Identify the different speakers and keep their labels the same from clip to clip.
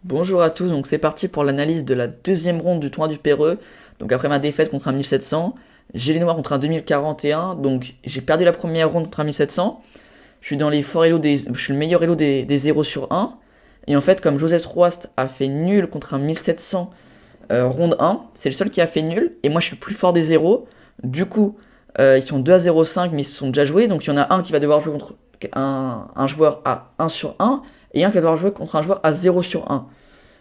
Speaker 1: Bonjour à tous, donc c'est parti pour l'analyse de la deuxième ronde du tournoi du Péreux. Donc après ma défaite contre un 1700, j'ai les noirs contre un 2041, donc j'ai perdu la première ronde contre un 1700. Je suis dans les forts elo je suis le meilleur elo des 0 sur 1. Et en fait, comme Joseph Roast a fait nul contre un 1700 ronde 1, c'est le seul qui a fait nul, et moi je suis le plus fort des 0. Du coup, ils sont 2 à 0,5, mais ils se sont déjà joués, donc il y en a un qui va devoir jouer contre un joueur à 1 sur 1, et un qui va devoir jouer contre un joueur à 0 sur 1.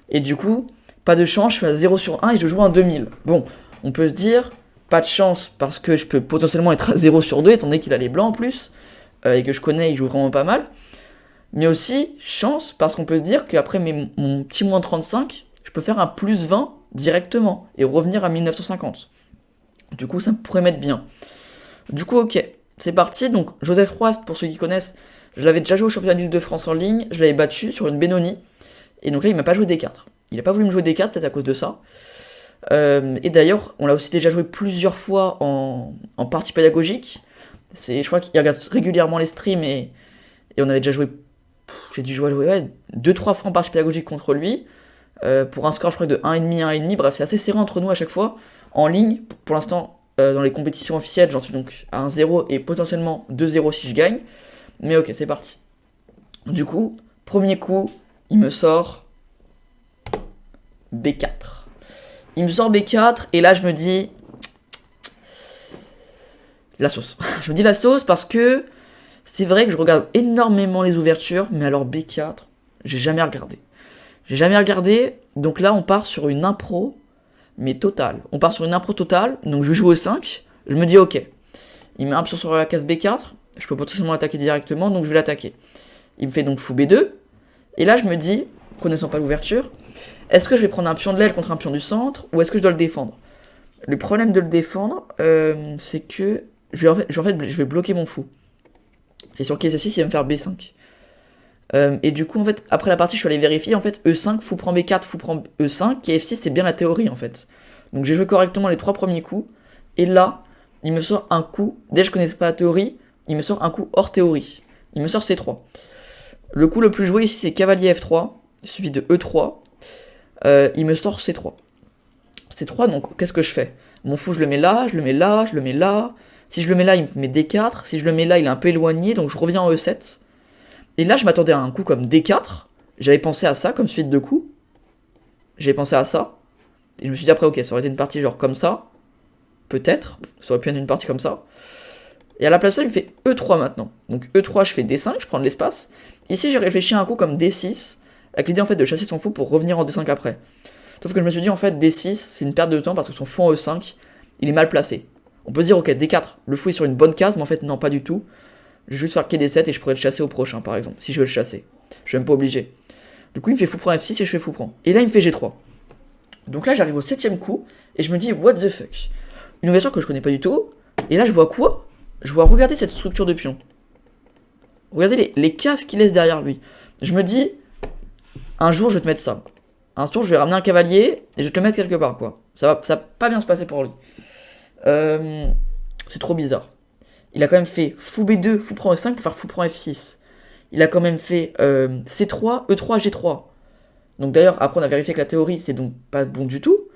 Speaker 1: Et du coup, pas de chance, je suis à 0 sur 1 et je joue un 2000. Bon, on peut se dire, pas de chance parce que je peux potentiellement être à 0 sur 2, étant donné qu'il a les blancs en plus, et que je connais, il joue vraiment pas mal. Mais aussi, chance parce qu'on peut se dire qu'après mon petit moins 35, je peux faire un plus 20 directement et revenir à 1950. Du coup, ça pourrait m'être bien. Du coup, ok, c'est parti. Donc, Joseph Roast, pour ceux qui connaissent, je l'avais déjà joué au championnat d'Île-de-France en ligne, je l'avais battu sur une Benoni. Et donc là, il m'a pas joué D4. Il a pas voulu me jouer D4, peut-être à cause de ça. Et d'ailleurs, on l'a aussi déjà joué plusieurs fois en partie pédagogique. Je crois qu'il regarde régulièrement les streams et on avait déjà joué. J'ai dû jouer ouais, 2-3 fois en partie pédagogique contre lui. Pour un score, je crois, de 1,5, 1,5. Bref, c'est assez serré entre nous à chaque fois. En ligne, pour l'instant, dans les compétitions officielles, j'en suis donc à 1-0 et potentiellement 2-0 si je gagne. Mais ok, c'est parti. Du coup, premier coup, il me sort B4. Il me sort B4 et là je me dis la sauce. Je me dis la sauce parce que c'est vrai que je regarde énormément les ouvertures, mais alors B4, j'ai jamais regardé. J'ai jamais regardé, donc là on part sur une impro, mais totale. On part sur une impro totale, donc je joue au 5, je me dis ok. Il met un pion sur la case B4, je peux potentiellement l'attaquer directement, donc je vais l'attaquer. Il me fait donc fou B2, et là je me dis, connaissant pas l'ouverture, est-ce que je vais prendre un pion de l'aile contre un pion du centre, ou est-ce que je dois le défendre? Le problème de le défendre, c'est que je vais bloquer mon fou. Et sur KC6, il va me faire B5. Et du coup, en fait, après la partie, je suis allé vérifier. En fait, E5, fou prend B4, fou prend E5, KF6, c'est bien la théorie, en fait. Donc j'ai joué correctement les 3 premiers coups. Et là, il me sort un coup. Déjà, je connaissais pas la théorie. Il me sort un coup hors théorie. Il me sort C3. Le coup le plus joué ici, c'est cavalier F3, suivi de E3. Il me sort C3. C3, donc qu'est-ce que je fais? Mon fou, je le mets là, je le mets là, je le mets là. Si je le mets là, il me met D4. Si je le mets là, il est un peu éloigné, donc je reviens en E7. Et là, je m'attendais à un coup comme D4. J'avais pensé à ça comme suite de coups. J'avais pensé à ça. Et je me suis dit après, ok, ça aurait été une partie genre comme ça. Peut-être. Ça aurait pu être une partie comme ça. Et à la place de ça, il me fait E3 maintenant. Donc E3, je fais D5, je prends de l'espace. Ici, j'ai réfléchi à un coup comme D6, avec l'idée en fait de chasser son fou pour revenir en D5 après. Sauf que je me suis dit en fait D6, c'est une perte de temps parce que son fou en E5, il est mal placé. On peut se dire ok, D4, le fou est sur une bonne case, mais en fait non, pas du tout. Je vais juste faire KD7 et je pourrais le chasser au prochain par exemple, si je veux le chasser. Je suis même pas obligé. Du coup, il me fait fou prend F6 et je fais fou prend. Et là, il me fait G3. Donc là, j'arrive au 7ème coup et je me dis what the fuck. Une ouverture que je connais pas du tout. Et là, je vois quoi? Je vois regarder cette structure de pion. Regardez les cases qu'il laisse derrière lui. Je me dis, un jour, je vais te mettre ça. Un jour, je vais ramener un cavalier et je vais te le mettre quelque part, quoi. Ça va pas bien se passer pour lui. C'est trop bizarre. Il a quand même fait fou B2, fou prend E5 pour faire fou prend F6. Il a quand même fait C3, E3, G3. Donc d'ailleurs, après on a vérifié que la théorie, c'est donc pas bon du tout.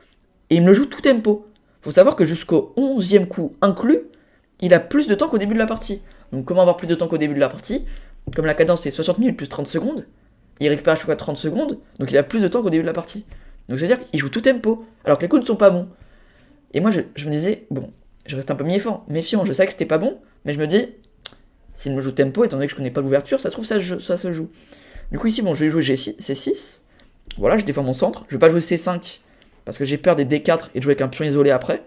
Speaker 1: Et il me le joue tout tempo. Faut savoir que jusqu'au 11e coup inclus, il a plus de temps qu'au début de la partie. Donc comment avoir plus de temps qu'au début de la partie? Comme la cadence c'est 60 minutes plus 30 secondes, il récupère à chaque fois 30 secondes, donc il a plus de temps qu'au début de la partie. Donc ça veut dire qu'il joue tout tempo, alors que les coups ne sont pas bons. Et moi je me disais, bon, je reste un peu méfiant, je savais que c'était pas bon, mais je me dis, s'il me joue tempo, étant donné que je connais pas l'ouverture, ça se trouve ça se joue. Du coup ici, bon, je vais jouer G6, C6, voilà, je défends mon centre, je vais pas jouer C5, parce que j'ai peur des D4 et de jouer avec un pion isolé après.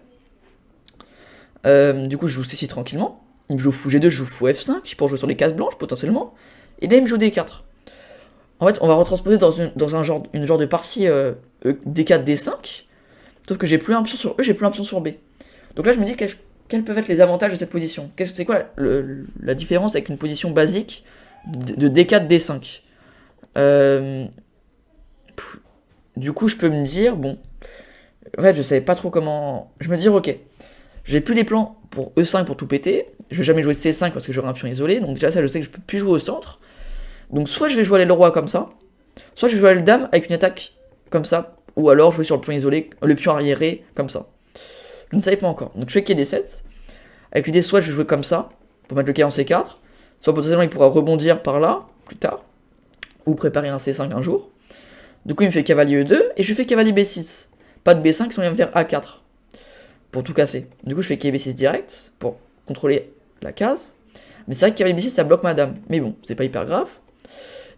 Speaker 1: Du coup, je joue C6 tranquillement. Il me joue fou G2, je joue fou F5 pour jouer sur les cases blanches potentiellement. Et là, il me joue D4. En fait, on va retransposer dans un genre de partie D4, D5. Sauf que j'ai plus un pion sur E, j'ai plus un pion sur B. Donc là, je me dis quels peuvent être les avantages de cette position. C'est quoi la différence avec une position basique de D4, D5 Du coup, je peux me dire, bon, en fait, je savais pas trop comment. Je me dis, ok, j'ai plus les plans pour E5 pour tout péter. Je vais jamais jouer C5 parce que j'aurai un pion isolé. Donc déjà ça, je sais que je peux plus jouer au centre. Donc soit je vais jouer à l'aile roi comme ça, Soit je jouais le dame avec une attaque comme ça, ou alors jouer sur le pion isolé, le pion arriéré, comme ça. Je ne savais pas encore. Donc je fais quai D7. Avec l'idée, soit je jouais comme ça, pour mettre le quai en C4, soit potentiellement il pourra rebondir par là, plus tard, ou préparer un C5 un jour. Du coup, il me fait cavalier E2, et je fais cavalier B6. Pas de B5, sinon il va me faire A4, pour tout casser. Du coup, je fais quai B6 direct, pour contrôler la case. Mais c'est vrai que cavalier B6, ça bloque ma dame. Mais bon, c'est pas hyper grave.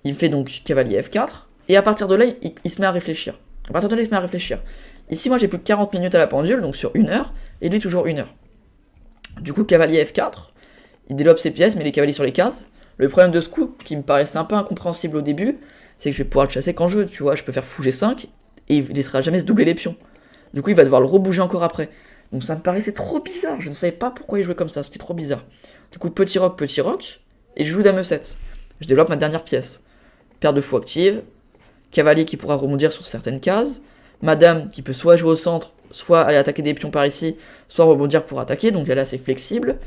Speaker 1: Il me fait donc cavalier F4, et à partir de là, il se met à réfléchir. À partir de là, il se met à réfléchir. Ici, moi, j'ai plus que 40 minutes à la pendule, donc sur 1 heure, et lui, toujours 1 heure. Du coup, cavalier F4, il développe ses pièces, mais les cavaliers sur les cases. Le problème de ce coup, qui me paraissait un peu incompréhensible au début, c'est que je vais pouvoir le chasser quand je veux, tu vois. Je peux faire fou G5, et il laissera jamais se doubler les pions. Du coup, il va devoir le rebouger encore après. Donc ça me paraissait trop bizarre, je ne savais pas pourquoi il jouait comme ça, c'était trop bizarre. Du coup, petit roc, et je joue dame E7. Je développe ma dernière pièce. Paire de fou active, cavalier qui pourra rebondir sur certaines cases, madame qui peut soit jouer au centre, soit aller attaquer des pions par ici, soit rebondir pour attaquer, donc elle est assez flexible.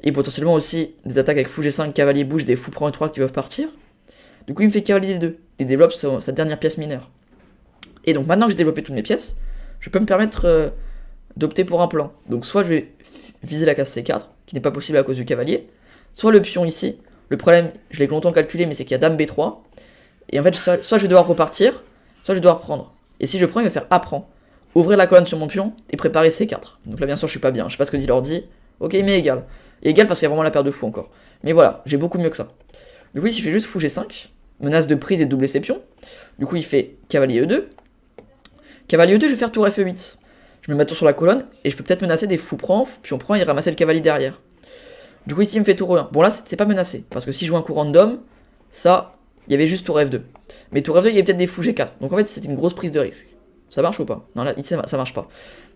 Speaker 1: Et potentiellement aussi des attaques avec fou G5, cavalier bouge, des fou prend E3 qui peuvent partir. Du coup, il me fait cavalier D2, et développe sa dernière pièce mineure. Et donc maintenant que j'ai développé toutes mes pièces, je peux me permettre d'opter pour un plan. Donc soit je vais viser la case C4, qui n'est pas possible à cause du cavalier, soit le pion ici. Le problème, je l'ai longtemps calculé, mais c'est qu'il y a dame B3. Et en fait, soit je vais devoir repartir, soit je vais devoir prendre. Et si je prends, il va faire A prend. Ouvrir la colonne sur mon pion et préparer C4. Donc là, bien sûr, je suis pas bien. Je sais pas ce que dit l'ordi. Ok, mais égal. Et égal parce qu'il y a vraiment la paire de fous encore. Mais voilà, j'ai beaucoup mieux que ça. Du coup, il fait juste fou G5. Menace de prise et de doubler ses pions. Du coup, il fait cavalier E2. Cavalier E2, je vais faire tour F8. Je mets ma tour sur la colonne et je peux peut-être menacer des fous prend, pion prend et ramasser le cavalier derrière. Du coup, ici, il me fait tour E1. Bon, là, c'est pas menacé. Parce que si je joue un coup random, ça, il y avait juste tour F2. Mais tour F2, il y avait peut-être des fous G4. Donc en fait, c'était une grosse prise de risque. Ça marche ou pas? Non, là, ça marche pas.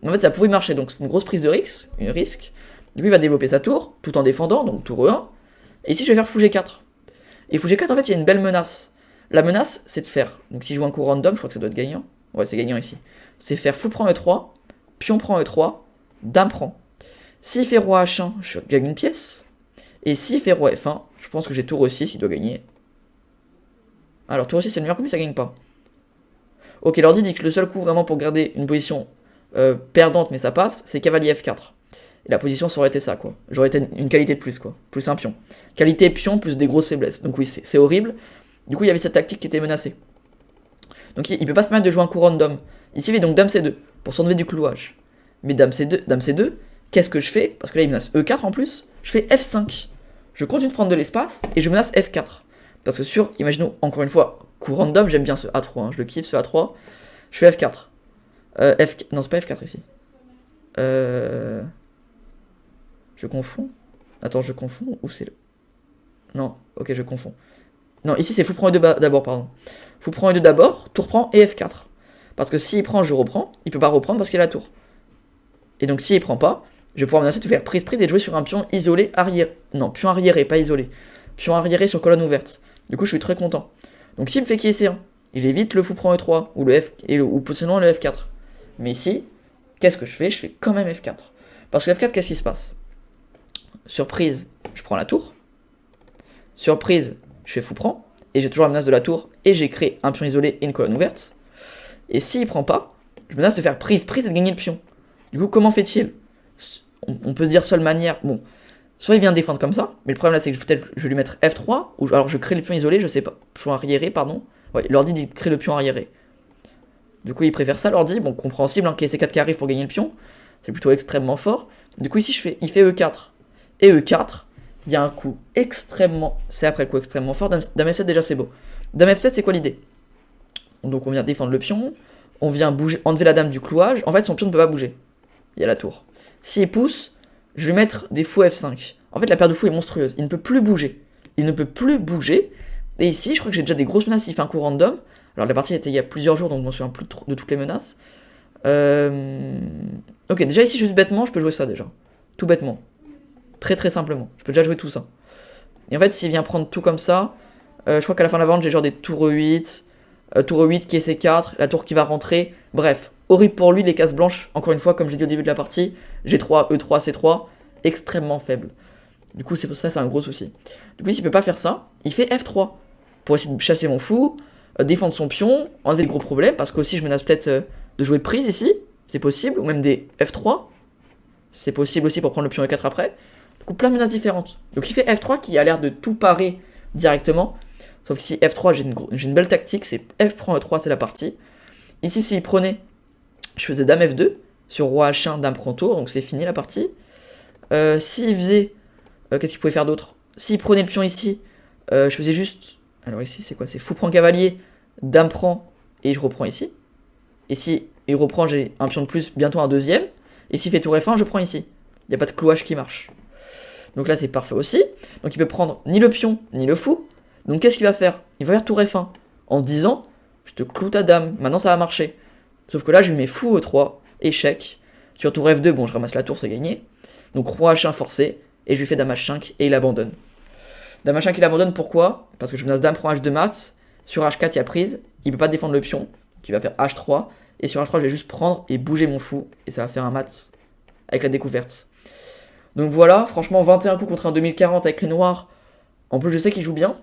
Speaker 1: En fait, ça pouvait marcher. Donc c'est une grosse prise de risque. Du coup, il va développer sa tour, tout en défendant. Donc tour E1. Et ici, je vais faire fou G4. Et fou G4, en fait, il y a une belle menace. La menace, c'est de faire. Donc si je joue un coup random, je crois que ça doit être gagnant. Ouais, c'est gagnant ici. C'est faire fou prend E3, pion prend E3, dame prend. S'il fait roi H1, je gagne une pièce. Et s'il fait roi F1, je pense que j'ai tour E6, il doit gagner. Alors tour E6, c'est le meilleur coup, mais ça gagne pas. Ok, l'ordi dit que le seul coup vraiment pour garder une position perdante, mais ça passe, c'est cavalier F4. Et la position, ça aurait été ça, quoi. J'aurais été une qualité de plus, quoi. Plus un pion. Qualité pion, plus des grosses faiblesses. Donc oui, c'est horrible. Du coup, il y avait cette tactique qui était menacée. Donc il peut pas se permettre de jouer un coup random. Ici, il fait donc dame C2, pour s'enlever du clouage. Mais dame C2, qu'est-ce que je fais? Parce que là, il menace E4 en plus. Je fais F5. Je continue de prendre de l'espace, et je menace F4. Parce que sur, imaginons, encore une fois, coup random, j'aime bien ce A3, hein, je le kiffe, ce A3. Je fais F4. Non, c'est pas F4 ici. Je confonds. Attends, je confonds, ou c'est le... Non, ok, je confonds. Non, ici c'est fou prend E2 d'abord, pardon. Fou prend E2 d'abord, tour prend et F4. Parce que s'il prend, je reprends. Il peut pas reprendre parce qu'il a la tour. Et donc s'il prend pas, je vais pouvoir menacer de faire prise et de jouer sur un pion isolé arrière. Non, pion arriéré, pas isolé. Pion arriéré sur colonne ouverte. Du coup, je suis très content. Donc s'il me fait qui est C1, il évite le fou prend E3 ou le F ou potentiellement le F4. Mais ici, qu'est-ce que je fais? Je fais quand même F4. Parce que F4, qu'est-ce qui se passe? Surprise, je prends la tour. Surprise, je fais fou prend. Et j'ai toujours la menace de la tour. Et j'ai créé un pion isolé et une colonne ouverte. Et s'il prend pas, je menace de faire prise et de gagner le pion. Du coup, comment fait-il? On peut se dire seule manière. Bon, soit il vient défendre comme ça, mais le problème là c'est que peut-être je vais lui mettre F3, ou alors je crée le pion isolé, je sais pas. Pion arriéré, pardon. Ouais, l'ordi dit créer le pion arriéré. Du coup, il préfère ça, l'ordi. Bon, compréhensible, hein, qu'il y ait C4 qui arrive pour gagner le pion. C'est plutôt extrêmement fort. Du coup, ici, il fait E4. Et E4, il y a un coup extrêmement... C'est après le coup extrêmement fort. Dame F7, déjà, c'est beau. Dame F7, c'est quoi l'idée? Donc, on vient défendre le pion. On vient bouger, enlever la dame du clouage. En fait, son pion ne peut pas bouger. Il y a la tour. S'il pousse, je vais mettre des fous F5. En fait, la paire de fous est monstrueuse. Il ne peut plus bouger. Il ne peut plus bouger. Et ici, je crois que j'ai déjà des grosses menaces. Il fait un coup random. Alors, la partie était il y a plusieurs jours, donc je m'en souviens plus de toutes les menaces. Ok, déjà ici, juste bêtement, je peux jouer ça déjà. Tout bêtement. Très très simplement. Je peux déjà jouer tout ça. Et en fait, s'il vient prendre tout comme ça, je crois qu'à la fin de la vente, j'ai genre des tours E8. Tour E8 qui est C4, la tour qui va rentrer. Bref, horrible pour lui, les cases blanches. Encore une fois, comme j'ai dit au début de la partie, G3, E3, C3, extrêmement faible. Du coup, c'est pour ça, c'est un gros souci. Du coup, s'il peut pas faire ça, il fait F3 pour essayer de chasser mon fou. défendre son pion, enlever le gros problème, parce qu'aussi je menace peut-être de jouer prise ici, c'est possible, ou même des F3, c'est possible aussi pour prendre le pion E4 après. Du coup, plein de menaces différentes. Donc il fait F3 qui a l'air de tout parer directement, sauf qu'ici F3 j'ai une belle tactique, c'est F prend E3, c'est la partie. Ici s'il prenait, je faisais Dame F2, sur Roi H1, Dame prend tour, donc c'est fini la partie. S'il faisait, qu'est-ce qu'il pouvait faire d'autre? S'il prenait le pion ici, je faisais juste, alors ici c'est quoi? C'est Fou prend cavalier, Dame prend, et je reprends ici. Et si il reprend, j'ai un pion de plus, bientôt un deuxième. Et s'il fait tour F1, je prends ici. Il n'y a pas de clouage qui marche. Donc là c'est parfait aussi. Donc il peut prendre ni le pion, ni le fou. Donc qu'est-ce qu'il va faire? Il va faire tour F1, en disant, je te cloue ta dame, maintenant ça va marcher. Sauf que là je lui mets fou E3, échec. Sur tour F2, bon je ramasse la tour, c'est gagné. Donc roi H1 forcé, et je lui fais dame H5, et il abandonne. Dame H5 il abandonne, pourquoi? Parce que je menace dame prend H2 mat, sur H4 il y a prise, il peut pas défendre le pion, donc il va faire H3, et sur H3 je vais juste prendre et bouger mon fou, et ça va faire un mat avec la découverte. Donc voilà, franchement 21 coups contre un 2040 avec les noirs, en plus je sais qu'il joue bien,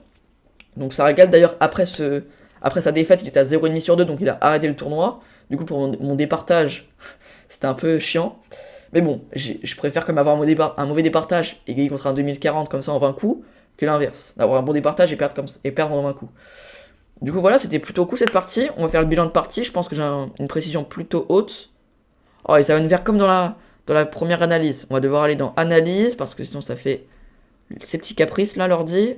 Speaker 1: donc ça régale. D'ailleurs après sa défaite il était à 0,5 sur 2, donc il a arrêté le tournoi, du coup pour mon départage c'était un peu chiant. Mais bon, je préfère comme avoir un mauvais départage et gagner contre un 2040 comme ça en 20 coups, que l'inverse, d'avoir un bon départage et perdre en 20 coups. Du coup voilà, c'était plutôt cool cette partie. On va faire le bilan de partie, je pense que j'ai une précision plutôt haute. Oh, et ça va nous faire comme dans la première analyse. On va devoir aller dans analyse, parce que sinon ça fait ces petits caprices là, l'ordi.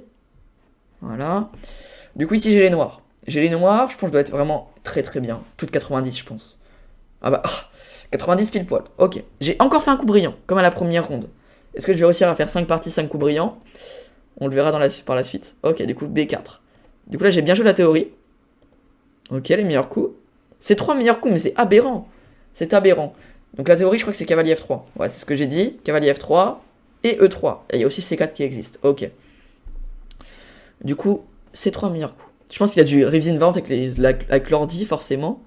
Speaker 1: Voilà. Du coup ici j'ai les noirs. J'ai les noirs, je pense que je dois être vraiment très très bien. Plus de 90 je pense. Ah bah... 90 pile poil, ok. J'ai encore fait un coup brillant, comme à la première ronde. Est-ce que je vais réussir à faire 5 parties, 5 coups brillants? On le verra par la suite. Ok, du coup, B4. Du coup, là, j'ai bien joué la théorie. Ok, les meilleurs coups. C'est 3 meilleurs coups, mais c'est aberrant. C'est aberrant. Donc la théorie, je crois que c'est cavalier F3. Ouais, c'est ce que j'ai dit. Cavalier F3 et E3. Et il y a aussi C4 qui existe. Ok. Du coup, c'est 3 meilleurs coups. Je pense qu'il a dû réviser une vente avec l'ordi, forcément.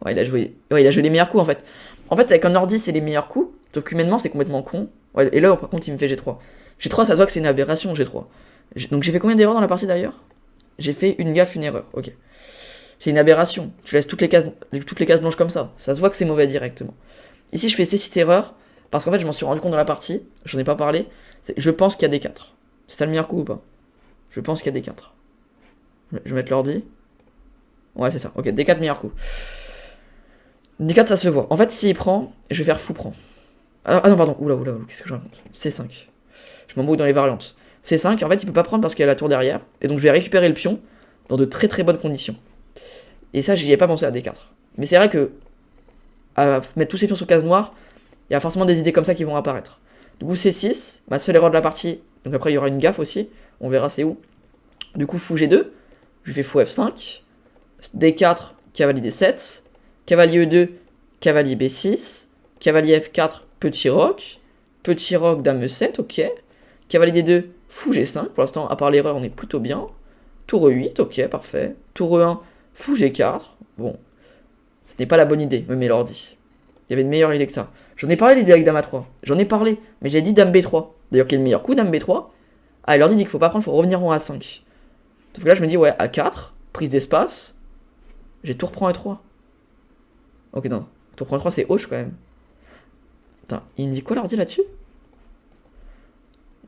Speaker 1: Ouais, il a joué les meilleurs coups, en fait. En fait, avec un ordi, c'est les meilleurs coups. Sauf qu'humainement, c'est complètement con. Ouais, et là, par contre, il me fait G3. G3, ça se voit que c'est une aberration, G3. Donc j'ai fait combien d'erreurs dans la partie, d'ailleurs? J'ai fait une gaffe, une erreur. Ok. C'est une aberration. Tu laisses toutes les cases blanches comme ça. Ça se voit que c'est mauvais directement. Ici, je fais ces 6 erreurs. Parce qu'en fait, je m'en suis rendu compte dans la partie. J'en ai pas parlé. Je pense qu'il y a des 4. C'est ça le meilleur coup ou pas? Je pense qu'il y a des 4. Je vais mettre l'ordi. Ouais, c'est ça. Ok, des 4 meilleurs coups. D4 ça se voit. En fait s'il prend, je vais faire fou prend. Ah non pardon, oula, qu'est-ce que je raconte? C5. Je m'embrouille dans les variantes. C5, en fait il peut pas prendre parce qu'il y a la tour derrière. Et donc je vais récupérer le pion dans de très très bonnes conditions. Et ça j'y ai pas pensé à D4. Mais c'est vrai que à mettre tous ces pions sur case noire, il y a forcément des idées comme ça qui vont apparaître. Du coup C6, ma seule erreur de la partie. Donc après il y aura une gaffe aussi. On verra c'est où. Du coup fou G2. Je fais fou F5. D4, cavalier D7. Cavalier E2, cavalier B6, cavalier F4, petit roc, dame E7, ok. Cavalier D2, fou G5, pour l'instant, à part l'erreur, on est plutôt bien. Tour E8, ok, parfait. Tour E1, fou G4, bon. Ce n'est pas la bonne idée, me met l'ordi. Il y avait une meilleure idée que ça. J'en ai parlé l'idée avec dame A3, j'en ai parlé, mais j'ai dit dame B3. D'ailleurs, quel est le meilleur coup, dame B3? Ah, et l'ordi dit qu'il faut pas prendre, il faut revenir en A5. Sauf que là, je me dis, ouais, A4, prise d'espace, j'ai tour prend E3. Ok, non. Tour prend 3, c'est hoche quand même. Putain, il me dit quoi l'ordi là-dessus?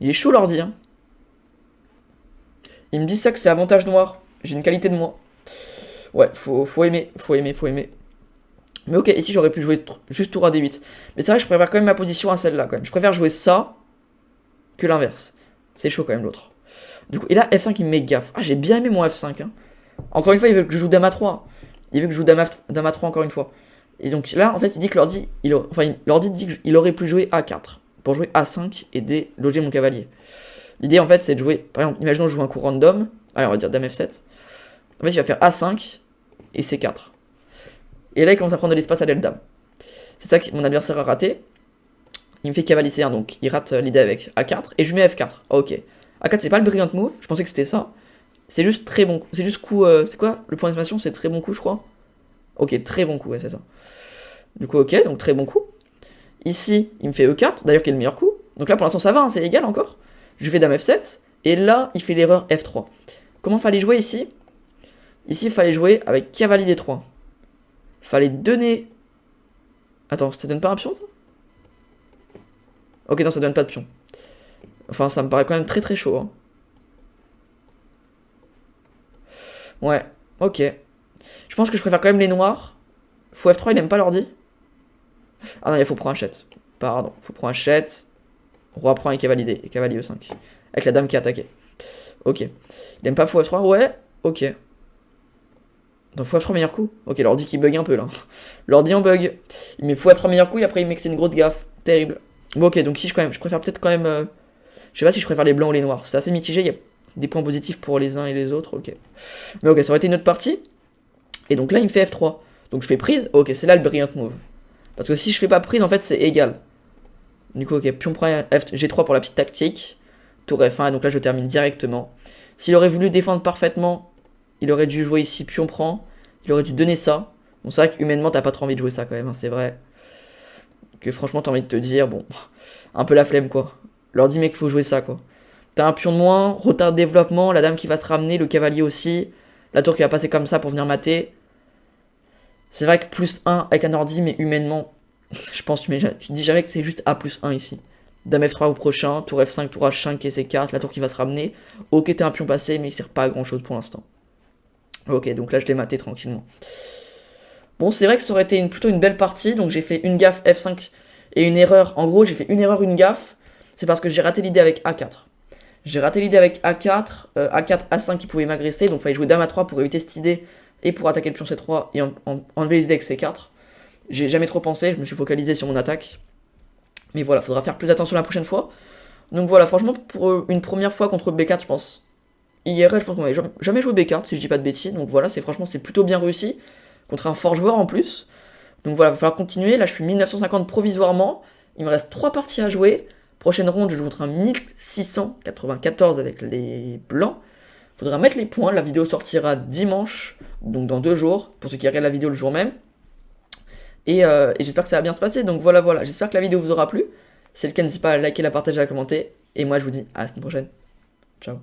Speaker 1: Il est chaud l'ordi, hein. Il me dit ça que c'est avantage noir. J'ai une qualité de moi. Ouais, faut aimer. Mais ok, ici j'aurais pu jouer juste tour à D8. Mais c'est vrai que je préfère quand même ma position à celle-là quand même. Je préfère jouer ça que l'inverse. C'est chaud quand même l'autre. Du coup, et là F5 il me met gaffe. Ah, j'ai bien aimé mon F5, hein. Encore une fois, il veut que je joue dame A3. Il veut que je joue dame A3 encore une fois. Et donc là, en fait, il dit que l'ordi, l'ordi dit qu'il aurait pu jouer A4 pour jouer A5 et déloger mon cavalier. L'idée, en fait, c'est de jouer, par exemple, imaginons que je joue un coup random, allez, on va dire dame F7. En fait, il va faire A5 et C4. Et là, il commence à prendre de l'espace à l'aile dame. C'est ça que mon adversaire a raté. Il me fait cavalier C1, donc il rate l'idée avec A4 et je lui mets F4. Ok. A4, c'est pas le brilliant move, je pensais que c'était ça. C'est juste très bon. C'est juste coup. C'est quoi le point d'exclamation? C'est très bon coup, je crois. Ok, très bon coup, ouais, c'est ça. Du coup, ok, donc très bon coup. Ici, il me fait E4, d'ailleurs, qui est le meilleur coup. Donc là, pour l'instant, ça va, hein, c'est égal encore. Je fais dame F7, et là, il fait l'erreur F3. Comment fallait jouer ici? Ici, il fallait jouer avec cavalier D3. Fallait donner... Attends, ça donne pas un pion, ça? Ok, non, ça donne pas de pion. Enfin, ça me paraît quand même très très chaud. Hein. Ouais, ok. Je pense que je préfère quand même les noirs. Fou F3, il aime pas l'ordi. Ah non, il faut prendre hachette. Pardon, faut prendre hachette. Roi prend et cavalier D. Et cavalier E5. Avec la dame qui a attaqué. Ok. Il aime pas Fou F3, ouais. Ok. Dans Fou F3 meilleur coup. Ok, l'ordi qui bug un peu là. L'ordi en bug. Il met Fou F3 meilleur coup et après il met que c'est une grosse gaffe. Terrible. Bon, ok, donc si je préfère peut-être quand même. Je sais pas si je préfère les blancs ou les noirs. C'est assez mitigé. Il y a des points positifs pour les uns et les autres. Ok. Mais ok, ça aurait été une autre partie. Et donc là, il me fait F3. Donc je fais prise. Ok, c'est là le brilliant move. Parce que si je fais pas prise, en fait, c'est égal. Du coup, ok, pion prend G3 pour la petite tactique. Tour F1, et donc là, je termine directement. S'il aurait voulu défendre parfaitement, il aurait dû jouer ici pion prend. Il aurait dû donner ça. Bon, c'est vrai qu'humainement, t'as pas trop envie de jouer ça quand même, hein, c'est vrai. Que franchement, t'as envie de te dire, bon, un peu la flemme, quoi. Leur dit, mec, faut jouer ça, quoi. T'as un pion de moins, retard de développement, la dame qui va se ramener, le cavalier aussi. La tour qui va passer comme ça pour venir mater. C'est vrai que plus 1 avec un ordi, mais humainement, je pense, tu dis jamais que c'est juste A plus 1 ici. Dame F3 au prochain, tour F5, tour H5 et ses cartes, la tour qui va se ramener. Ok, t'es un pion passé, mais il sert pas à grand chose pour l'instant. Ok, donc là je l'ai maté tranquillement. Bon, c'est vrai que ça aurait été plutôt une belle partie, donc j'ai fait une gaffe F5 et une erreur. En gros, j'ai fait une erreur, une gaffe. C'est parce que j'ai raté l'idée avec A4. J'ai raté l'idée avec A4, A4, A5 qui pouvait m'agresser, donc il fallait jouer Dame A3 pour éviter cette idée et pour attaquer le pion C3 et enlever les idées avec C4. J'ai jamais trop pensé, je me suis focalisé sur mon attaque. Mais voilà, faudra faire plus attention la prochaine fois. Donc voilà, franchement, pour une première fois contre B4, je pense. IRL, je pense qu'on n'avait jamais joué B4, si je dis pas de bêtises. Donc voilà, franchement, c'est plutôt bien réussi. Contre un fort joueur en plus. Donc voilà, il va falloir continuer. Là, je suis 1950 provisoirement. Il me reste 3 parties à jouer. Prochaine ronde, je joue contre un 1694 avec les blancs. Faudra mettre les points. La vidéo sortira dimanche, donc dans 2 jours, pour ceux qui regardent la vidéo le jour même. Et j'espère que ça va bien se passer. Donc voilà, j'espère que la vidéo vous aura plu. Si c'est le cas, n'hésitez pas à liker, la partager, à commenter. Et moi, je vous dis à la semaine prochaine. Ciao.